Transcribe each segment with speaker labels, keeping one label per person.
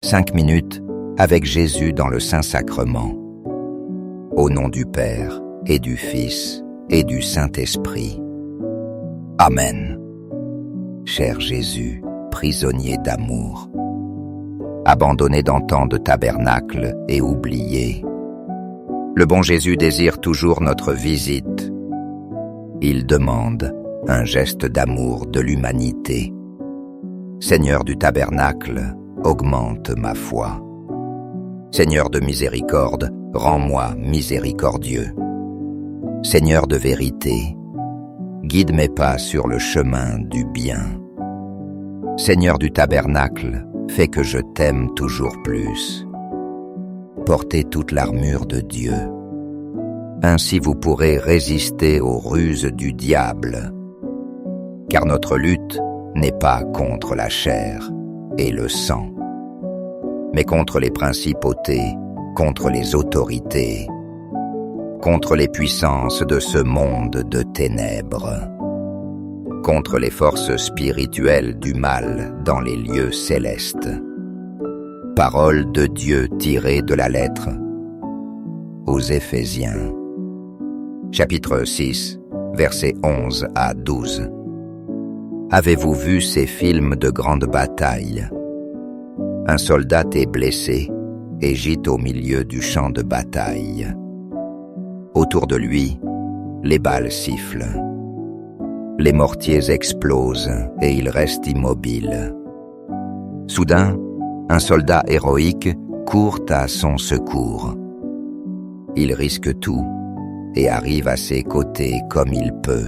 Speaker 1: 5 minutes avec Jésus dans le Saint-Sacrement. Au nom du Père, et du Fils, et du Saint-Esprit. Amen. Cher Jésus, prisonnier d'amour, abandonné dans tant de tabernacles et oublié, le bon Jésus désire toujours notre visite. Il demande un geste d'amour de l'humanité. Seigneur du tabernacle, augmente ma foi. Seigneur de miséricorde, rends-moi miséricordieux. Seigneur de vérité, guide mes pas sur le chemin du bien. Seigneur du tabernacle, fais que je t'aime toujours plus. Portez toute l'armure de Dieu. Ainsi vous pourrez résister aux ruses du diable. Car notre lutte n'est pas contre la chair et le sang, mais contre les principautés, contre les autorités, contre les puissances de ce monde de ténèbres, contre les forces spirituelles du mal dans les lieux célestes. Parole de Dieu tirée de la lettre aux Éphésiens, chapitre 6, versets 11 à 12. Avez-vous vu ces films de grande bataille? Un soldat est blessé et gît au milieu du champ de bataille. Autour de lui, les balles sifflent. Les mortiers explosent et il reste immobile. Soudain, un soldat héroïque court à son secours. Il risque tout et arrive à ses côtés comme il peut.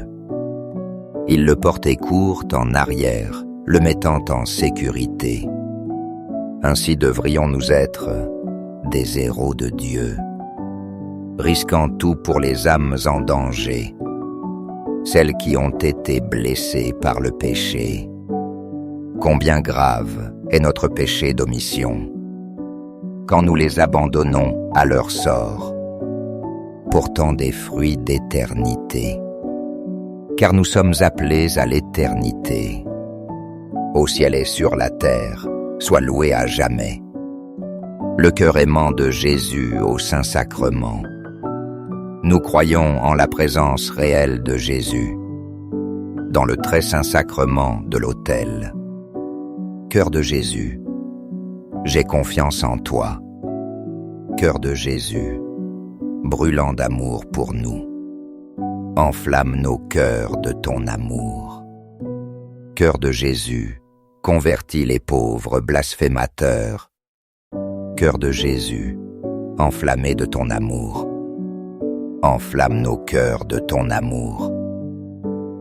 Speaker 1: Il le portait court en arrière, le mettant en sécurité. Ainsi devrions-nous être des héros de Dieu, risquant tout pour les âmes en danger, celles qui ont été blessées par le péché. Combien grave est notre péché d'omission, quand nous les abandonnons à leur sort, portant des fruits d'éternité. Car nous sommes appelés à l'éternité. Au ciel et sur la terre, sois loué à jamais. Le cœur aimant de Jésus au Saint-Sacrement. Nous croyons en la présence réelle de Jésus, dans le très saint sacrement de l'autel. Cœur de Jésus, j'ai confiance en toi. Cœur de Jésus, brûlant d'amour pour nous. Enflamme nos cœurs de ton amour. Cœur de Jésus, convertis les pauvres blasphémateurs. Cœur de Jésus, enflammé de ton amour. Enflamme nos cœurs de ton amour.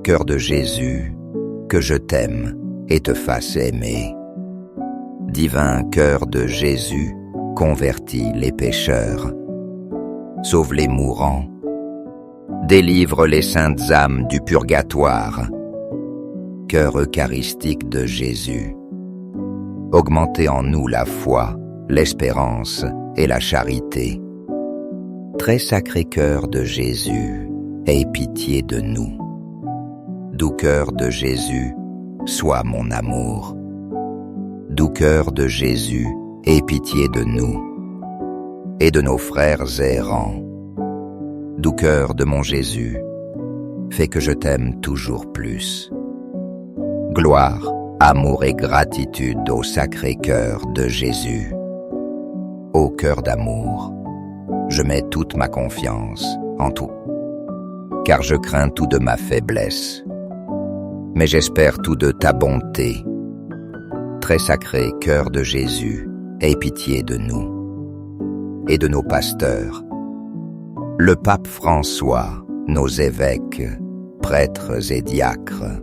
Speaker 1: Cœur de Jésus, que je t'aime et te fasse aimer. Divin cœur de Jésus, convertis les pécheurs. Sauve les mourants. Délivre les saintes âmes du purgatoire. Cœur eucharistique de Jésus, augmentez en nous la foi, l'espérance et la charité. Très sacré cœur de Jésus, aie pitié de nous. Doux cœur de Jésus, sois mon amour. Doux cœur de Jésus, aie pitié de nous et de nos frères errants. Doux cœur de mon Jésus, fais que je t'aime toujours plus. Gloire, amour et gratitude au sacré cœur de Jésus. Ô cœur d'amour, je mets toute ma confiance en tout, car je crains tout de ma faiblesse, mais j'espère tout de ta bonté. Très sacré cœur de Jésus, aie pitié de nous et de nos pasteurs, le pape François, nos évêques, prêtres et diacres.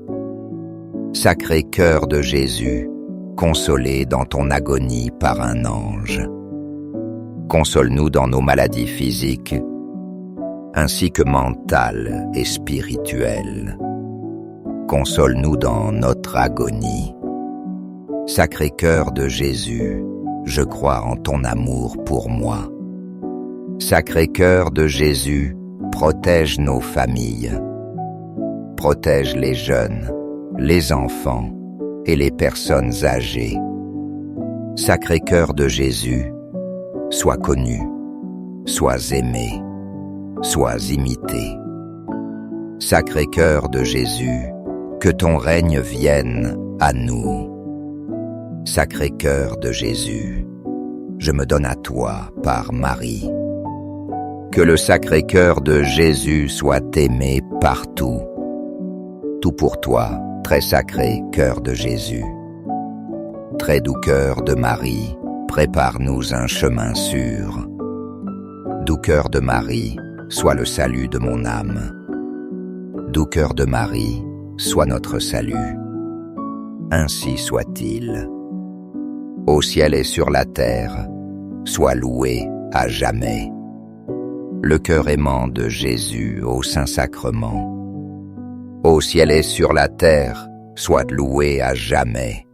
Speaker 1: Sacré cœur de Jésus, consolé dans ton agonie par un ange. Console-nous dans nos maladies physiques, ainsi que mentales et spirituelles. Console-nous dans notre agonie. Sacré cœur de Jésus, je crois en ton amour pour moi. Sacré cœur de Jésus, protège nos familles. Protège les jeunes, les enfants et les personnes âgées. Sacré-Cœur de Jésus, sois connu, sois aimé, sois imité. Sacré-Cœur de Jésus, que ton règne vienne à nous. Sacré-Cœur de Jésus, je me donne à toi par Marie. Que le Sacré-Cœur de Jésus soit aimé partout. Tout pour toi, très sacré Cœur de Jésus. Très doux Cœur de Marie, prépare-nous un chemin sûr. Doux Cœur de Marie, sois le salut de mon âme. Doux Cœur de Marie, sois notre salut. Ainsi soit-il. Au ciel et sur la terre, sois loué à jamais. Le cœur aimant de Jésus au Saint-Sacrement. Au ciel et sur la terre, sois loué à jamais.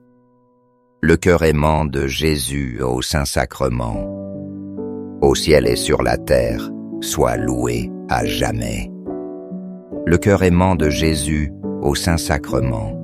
Speaker 1: Le cœur aimant de Jésus au Saint-Sacrement. Au ciel et sur la terre, sois loué à jamais. Le cœur aimant de Jésus au Saint-Sacrement.